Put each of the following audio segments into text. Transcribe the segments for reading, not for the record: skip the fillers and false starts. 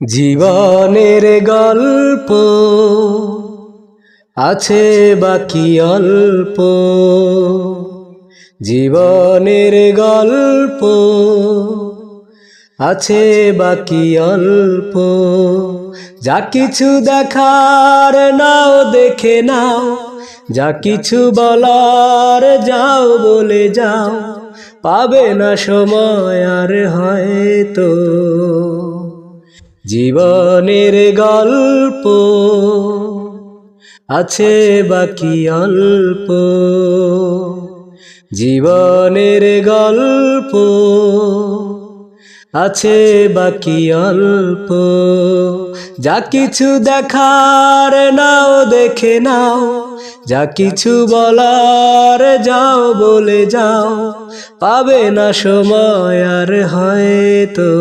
জীবনের গল্প আছে বাকি অল্প, জীবনের গল্প আছে বাকি অল্প। যা কিছু দেখার নাও দেখে নাও, যা কিছু বলার যাও বলে যাও, পাবে না সময় আর হয়তো। জীবনের গল্প আছে বাকি অল্প, জীবনের গল্প আছে বাকি অল্প। যা কিছু দেখার নাও দেখে নাও, যা কিছু বলার যাও বলে যাও, পাবে না সময় আর হয়তো।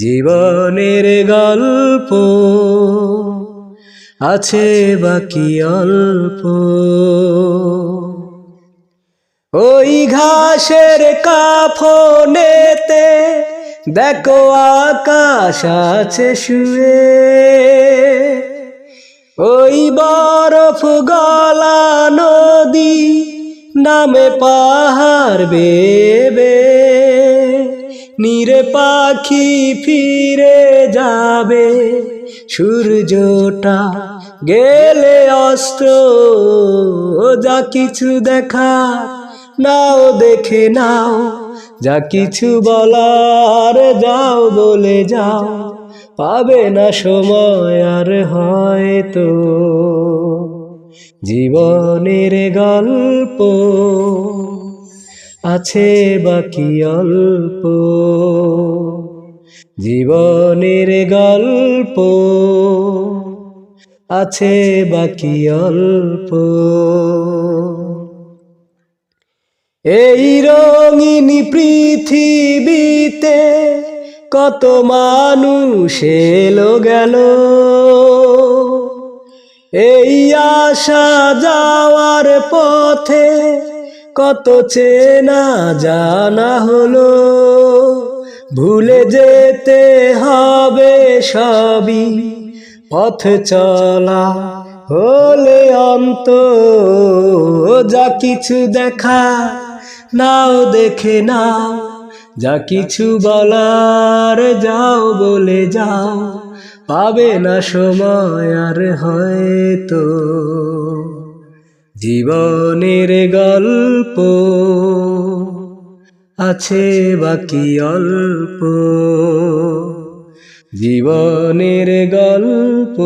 জীবনের গল্প আছে বাকি অল্প। ওই ঘাসের কাফনেতে দেখো আকাশ আছে শুয়ে, ওই বরফ গলা নদী নামে পাহাড় বেবে। নীরে পাখি ফিরে যাবে, সূর্যটা গেলে অস্ত। যা কিছু দেখা নাও দেখে নাও, যা কিছু বলার যাও বলে যাও, পাবে না সময় আর হয়তো। জীবনের গল্প আছে বাকি অল্প, জীবনের গল্প আছে বাকি অল্প। এই রঙিন পৃথিবীতে কত মানুষ এলো গেল, এই আসা যাওয়ার পথে কত চেনা জানা হলো। ভুলে যেতে হবে সবই, পথ চলা হলে অন্ত। যা কিছু দেখা নাও দেখে নাও, যা কিছু বলার যাও বলে যাও, পাবে না সময় আর হয়তো। জীবনের গল্প আছে বাকি অল্প, জীবনের গল্প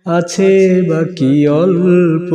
আছে বাকি অল্প।